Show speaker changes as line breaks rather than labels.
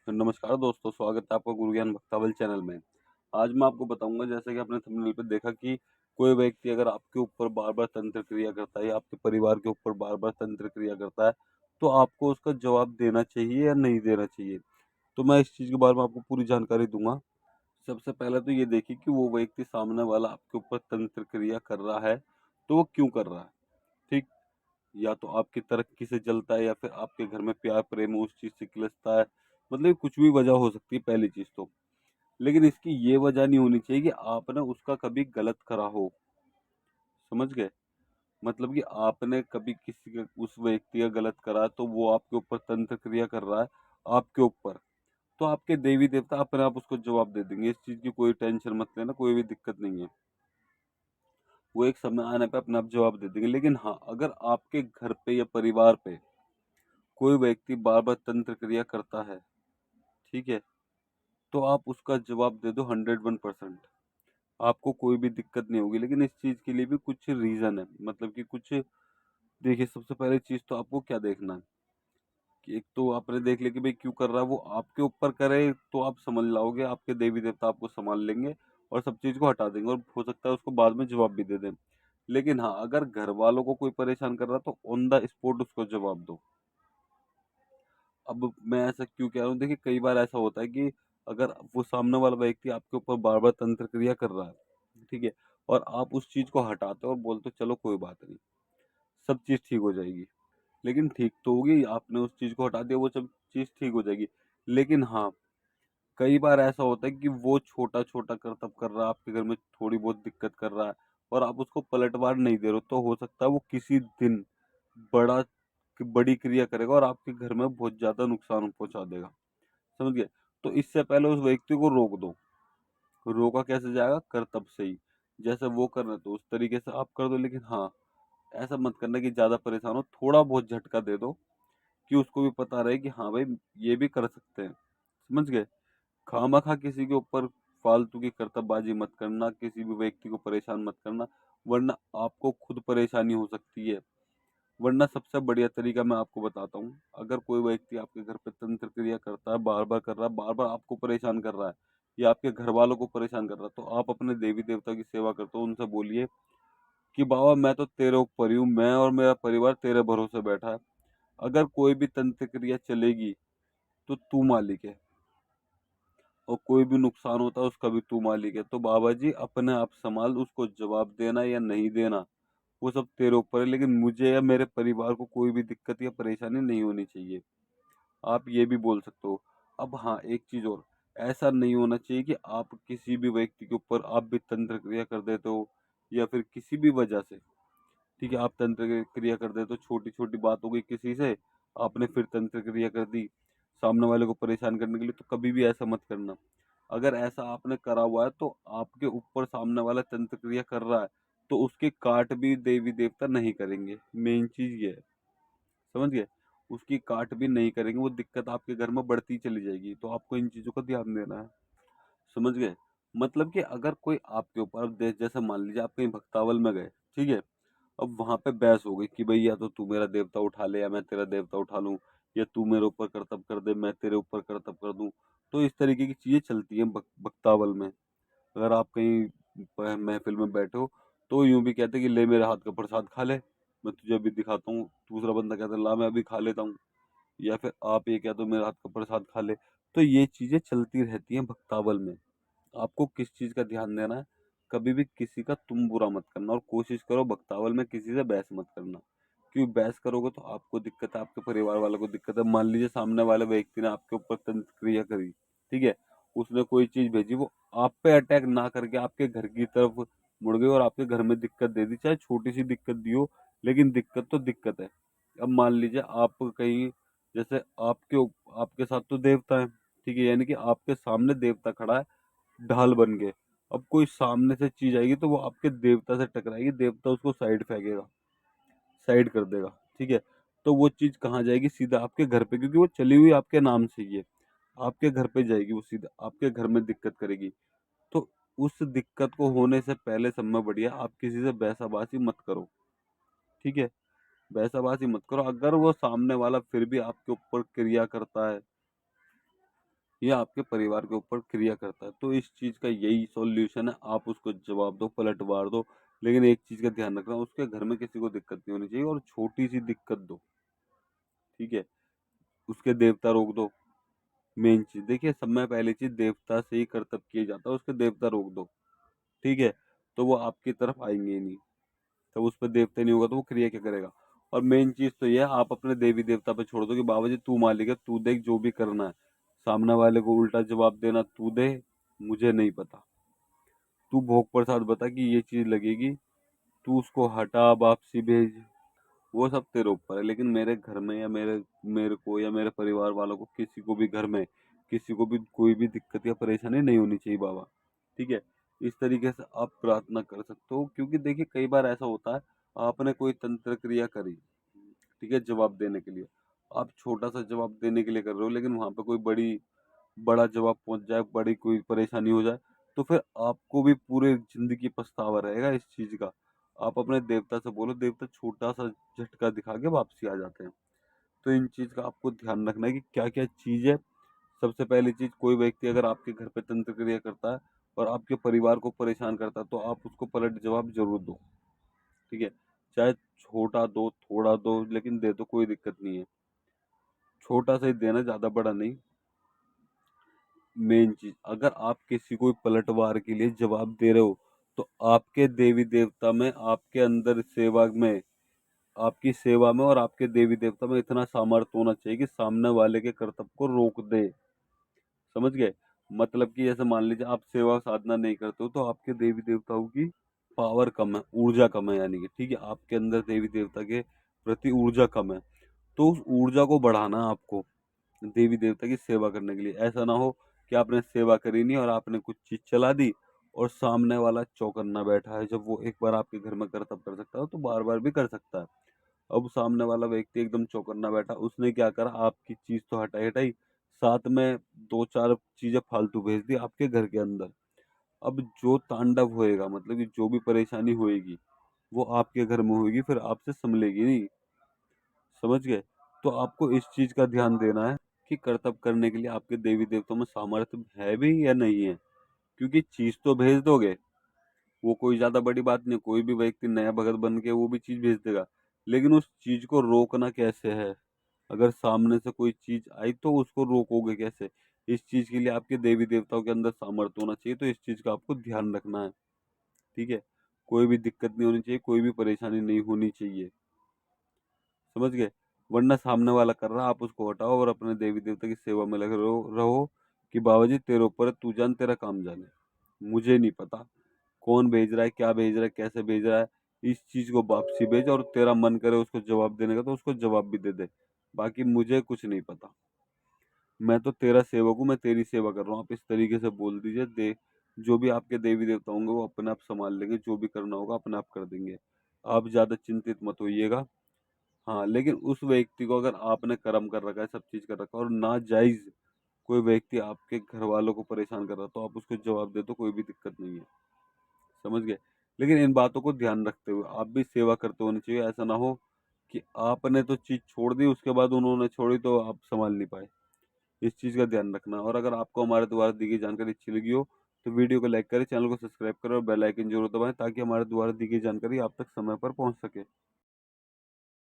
तो नमस्कार दोस्तों, स्वागत है आपका गुरु ज्ञान भक्तावल चैनल में। आज मैं आपको बताऊंगा, जैसे कि आपने थंबनेल पे देखा कि कोई व्यक्ति अगर आपके ऊपर बार-बार तंत्र क्रिया करता है या आपके परिवार के ऊपर बार-बार तंत्र क्रिया करता है, तो आपको उसका जवाब देना चाहिए या नहीं देना चाहिए। तो मैं इस चीज़ के बारे में आपको पूरी जानकारी दूँगा। सबसे पहले तो ये देखिए कि वो व्यक्ति सामने वाला आपके ऊपर तंत्र क्रिया कर रहा है, तो वो क्यों कर रहा है, ठीक? या तो आपकी तरक्की से जलता है या फिर आपके घर में प्यार प्रेम उस चीज़ से किलसता है। मतलब कुछ भी वजह हो सकती है पहली चीज़ तो। लेकिन इसकी ये वजह नहीं होनी चाहिए कि आपने उसका कभी गलत करा हो, समझ गए? मतलब कि आपने कभी किसी का उस व्यक्ति का गलत करा तो वो आपके ऊपर तंत्र क्रिया कर रहा है आपके ऊपर, तो आपके देवी-देवता अपने आप उसको जवाब दे देंगे। इस चीज़ की कोई टेंशन मत लेना, कोई भी दिक्कत नहीं है। वो एक समय आने पे अपने आप जवाब दे देंगे। लेकिन हाँ, अगर आपके घर पे या परिवार पे कोई व्यक्ति बार-बार तंत्र क्रिया करता है, ठीक है? तो आप उसका जवाब दे दो 101%। आपको कोई भी दिक्कत नहीं होगी। लेकिन इस चीज़ के लिए भी कुछ रीज़न है। मतलब कि कुछ देखिए, सबसे पहली चीज़ तो आपको क्या देखना है कि एक तो आपने देख लिया कि भाई क्यों कर रहा है, वो आपके ऊपर करे तो आप समझ जाओगे, आपके देवी-देवता आपको सँभाल लेंगे और सब चीज़ को हटा देंगे और हो सकता है उसको बाद में जवाब भी दे दें। लेकिन हाँ, अगर घरवालों को कोई परेशान कर रहा है तो ऑन द स्पॉट उसको जवाब दो। अब मैं ऐसा क्यों कह रहा हूँ, देखिए कई बार ऐसा होता है कि अगर वो सामने वाला व्यक्ति आपके ऊपर बार-बार तंत्र क्रिया कर रहा है, ठीक है? और आप उस चीज़ को हटाते हो और बोलते हो चलो कोई बात नहीं, सब चीज़ ठीक हो जाएगी। लेकिन ठीक तो होगी, आपने उस चीज़ को हटा दिया, वो सब चीज़ ठीक हो जाएगी। लेकिन हाँ, कई बार ऐसा होता है कि वो छोटा-छोटा करतब कर रहा है, आपके घर में थोड़ी बहुत दिक्कत कर रहा है और आप उसको पलटवार नहीं दे रहे हो, तो हो सकता है वो किसी दिन बड़ा बड़ी क्रिया करेगा और आपके घर में बहुत ज़्यादा नुकसान पहुँचा देगा। समझ गए? तो इससे पहले उस व्यक्ति को रोक दो। रोका कैसे जाएगा? कर्तव्य से ही। जैसे वो कर रहे हैं तो उस तरीके से आप कर दो, लेकिन हाँ, ऐसा मत करना कि ज़्यादा परेशान हो, थोड़ा बहुत झटका दे दो कि उसको भी पता रहे कि हाँ भाई, ये भी कर सकते हैं। समझ गए? खामखा किसी के ऊपर फालतू की कर्तव्यबाजी मत करना, किसी भी व्यक्ति को परेशान मत करना, वरना आपको खुद परेशानी हो सकती है। वरना सबसे बढ़िया तरीका मैं आपको बताता हूँ, अगर कोई व्यक्ति आपके घर पे तंत्र क्रिया करता है, बार-बार कर रहा है, बार-बार आपको परेशान कर रहा है या आपके घरवालों को परेशान कर रहा है, तो आप अपने देवी-देवता की सेवा करते हो, उनसे बोलिए कि बाबा मैं तो तेरे ऊपर ही हूँ, मैं और मेरा परिवार तेरे भरोसे बैठा है। अगर कोई भी तंत्र क्रिया चलेगी, तो तू मालिक है और कोई भी नुकसान होता है उसका भी तू मालिक है। तो बाबा जी अपने आप सँभाल, उसको जवाब देना या नहीं देना वो सब तेरे ऊपर है, लेकिन मुझे या मेरे परिवार को कोई भी दिक्कत या परेशानी नहीं होनी चाहिए। आप ये भी बोल सकते हो। अब हाँ, एक चीज़ और, ऐसा नहीं होना चाहिए कि आप किसी भी व्यक्ति के ऊपर आप भी तंत्र क्रिया कर देते हो या फिर किसी भी वजह से, ठीक है, आप तंत्र क्रिया कर देते हो, छोटी-छोटी बात हो गई किसी से, आपने फिर तंत्र क्रिया कर दी, सामने वाले को परेशान करने के लिए, तो कभी भी ऐसा मत करना। अगर ऐसा आपने करा हुआ है तो आपके ऊपर सामने वाला तंत्र क्रिया कर रहा है, तो उसके काट भी देवी-देवता नहीं करेंगे, मेन चीज़ ये है। समझ गए? उसकी काट भी नहीं करेंगे, वो दिक्कत आपके घर में बढ़ती चली जाएगी, तो आपको इन चीज़ों का ध्यान देना है। समझ गए? मतलब कि अगर कोई आपके ऊपर, अब जैसे मान लीजिए आप कहीं भक्तावल में गए, ठीक है? अब वहाँ पे बहस हो गई कि भई या तो तू मेरा देवता उठा ले या मैं तेरा देवता उठा लूँ, या तू मेरे ऊपर करतब कर दे, मैं तेरे ऊपर करतब कर दूँ। तो इस तरीके की चीज़ें चलती हैं भक्तावल में। अगर आप कहीं महफ़िल में बैठे हो, तो यूँ भी कहते हैं कि ले मेरे हाथ का प्रसाद खा ले, मैं तुझे अभी दिखाता हूँ। दूसरा बंदा कहता है ला मैं अभी खा लेता हूँ, या फिर आप ये कह दो मेरे हाथ का प्रसाद खा ले। तो ये चीज़ें चलती रहती हैं भक्तावल में। आपको किस चीज़ का ध्यान देना है, कभी भी किसी का तुम बुरा मत करना और कोशिश करो भक्तावल में किसी से बहस मत करना। क्योंकि बहस करोगे तो आपको दिक्कत है, आपके परिवार वालों को दिक्कत है। मान लीजिए सामने वाले व्यक्ति ने आपके ऊपर तंत्र क्रिया करी, ठीक है? उसने कोई चीज़ भेजी, वो आप पे अटैक ना करके आपके घर की तरफ मुड़ गई और आपके घर में दिक्कत दे दी, चाहे छोटी-सी दिक्कत दी हो, लेकिन दिक्कत तो दिक्कत है। अब मान लीजिए आप कहीं, जैसे आपके साथ तो देवता है, ठीक है? यानी कि आपके सामने देवता खड़ा है, ढाल बन के। अब कोई सामने से चीज़ आएगी तो वो आपके देवता से टकराएगी, देवता उसको साइड फेंकेगा, साइड कर देगा, ठीक है? तो वो चीज़ कहाँ जाएगी? सीधा आपके घर पे, क्योंकि वो चली हुई आपके नाम से ही है। आपके घर पे जाएगी वो सीधा, आपके घर में दिक्कत करेगी। तो उस दिक्कत को होने से पहले सब में बढ़िया आप किसी से बहसाबाजी मत करो, ठीक है? बहसाबाजी मत करो। अगर वो सामने वाला फिर भी आपके ऊपर क्रिया करता है, ये आपके परिवार के ऊपर क्रिया करता है। तो इस चीज़ का यही सॉल्यूशन है, आप उसको जवाब दो, पलटवार दो, लेकिन एक चीज़ का ध्यान रखना, उसके घर में किसी को दिक्कत नहीं होनी चाहिए और छोटी-सी दिक्कत दो, ठीक है? उसके देवता रोक दो, मेन चीज़। देखिए, सब में पहली चीज़ देवता से ही कर्तव्य किया जाता है, उसके देवता रोक दो, ठीक है? तो वो आपकी तरफ आएँगे ही नहीं। तब उस पे देवता नहीं होगा तो वो क्रिया क्या करेगा? और मेन चीज़ तो ये है, आप अपने देवी देवता पे छोड़ दो कि बाबा जी तू मालिक है, तू देख जो भी करना है। सामने वाले को उल्टा जवाब देना तू दे, मुझे नहीं पता। तू भोग प्रसाद बता कि ये चीज़ लगेगी, तू उसको हटा, वापसी भेज, वो सब तेरे ऊपर है। लेकिन मेरे घर में या मेरे मेरे को या मेरे परिवार वालों को, किसी को भी घर में, किसी को भी कोई भी दिक्कत या परेशानी नहीं होनी चाहिए बाबा, ठीक है? इस तरीके से आप प्रार्थना कर सकते हो, क्योंकि देखिए कई बार ऐसा होता है, आपने कोई तंत्र क्रिया करी, ठीक है, जवाब देने के लिए। आप छोटा सा जवाब देने के लिए कर रहे हो, लेकिन वहां पे कोई बड़ा जवाब पहुंच जाए, बड़ी कोई परेशानी हो जाए, तो फिर आपको भी पूरे जिंदगी पछतावा रहेगा इस चीज का। आप अपने देवता से बोलो, देवता छोटा सा झटका दिखा के वापसी आ जाते हैं। तो इन चीज का आपको ध्यान रखना है कि क्या क्या चीज है। सबसे पहली चीज, कोई व्यक्ति अगर आपके घर पे तंत्र क्रिया करता है और आपके परिवार को परेशान करता है, तो आप उसको पलट जवाब जरूर दो, ठीक है? चाहे छोटा दो, थोड़ा दो, लेकिन दे दो, कोई दिक्कत नहीं है। छोटा सा ही देना, ज्यादा बड़ा नहीं। मेन चीज, अगर आप किसी को पलटवार के लिए जवाब दे रहे हो, तो आपके देवी देवता में, आपके अंदर सेवा में, आपकी सेवा में और आपके देवी देवता में इतना सामर्थ्य होना चाहिए कि सामने वाले के कर्तव्य को रोक दे। समझ गए? मतलब कि जैसे मान लीजिए आप सेवा साधना नहीं करते हो, तो आपके देवी देवताओं की पावर कम है, ऊर्जा कम है, यानी कि ठीक है, आपके अंदर देवी देवता के प्रति ऊर्जा कम है। तो उस ऊर्जा को बढ़ाना है आपको, देवी देवता की सेवा करने के लिए। ऐसा ना हो कि आपने सेवा करी नहीं और आपने कुछ चीज चला दी और सामने वाला चौकन्ना बैठा है। जब वो एक बार आपके घर में कर्तव्य कर सकता है, तो बार बार भी कर सकता है। अब सामने वाला व्यक्ति एकदम चौकन्ना बैठा, उसने क्या करा, आपकी चीज तो हटाई हटाई, साथ में दो चार चीजें फालतू भेज दी आपके घर के अंदर। अब जो तांडव होएगा, मतलब कि जो भी परेशानी होएगी, वो आपके घर में होगी, फिर आपसे संभलेगी नहीं। समझ गए? तो आपको इस चीज का ध्यान देना है कि कर्तव्य करने के लिए आपके देवी देवताओं में सामर्थ्य है भी या नहीं है। क्योंकि चीज तो भेज दोगे, वो कोई ज्यादा बड़ी बात नहीं, कोई भी व्यक्ति नया भगत बन के वो भी चीज भेज देगा। लेकिन उस चीज को रोकना कैसे है? अगर सामने से कोई चीज आई तो उसको रोकोगे कैसे? इस चीज के लिए आपके देवी देवताओं के अंदर सामर्थ्य होना चाहिए। तो इस चीज का आपको ध्यान रखना है, ठीक है? कोई भी दिक्कत नहीं होनी चाहिए, कोई भी परेशानी नहीं होनी चाहिए। समझ गए? वरना सामने वाला कर रहा, आप उसको हटाओ और अपने देवी देवता की सेवा में लगे रहो कि बाबा जी तेरे ऊपर है, तू जान, तेरा काम जाने, मुझे नहीं पता कौन भेज रहा है, क्या भेज रहा है, कैसे भेज रहा है। इस चीज को वापसी भेज, और तेरा मन करे उसको जवाब देने का तो उसको जवाब भी दे दे, बाकी मुझे कुछ नहीं पता। मैं तो तेरा सेवक हूँ, मैं तेरी सेवा कर रहा हूँ। आप इस तरीके से बोल दीजिए, दे जो भी आपके देवी देवता होंगे वो अपने आप संभाल लेंगे, जो भी करना होगा अपने आप कर देंगे। आप ज्यादा चिंतित मत होइएगा। हाँ, लेकिन उस व्यक्ति को, अगर आपने कर्म कर रखा है, सब चीज कर रखा है, और नाजायज कोई व्यक्ति आपके घर वालों को परेशान कर रहा है, तो आप उसको जवाब दे, तो कोई भी दिक्कत नहीं है। समझ गए? लेकिन इन बातों को ध्यान रखते हुए आप भी सेवा करते होने चाहिए। ऐसा ना हो कि आपने तो चीज छोड़ दी, उसके बाद उन्होंने छोड़ी तो आप संभाल नहीं पाए। इस चीज का ध्यान रखना। और अगर आपको हमारे द्वारा दी गई जानकारी अच्छी लगी हो, तो वीडियो को लाइक करें, चैनल को सब्सक्राइब करें और बेल आइकन जरूर दबाएं, ताकि हमारे द्वारा दी गई जानकारी आप तक समय पर पहुंच सके।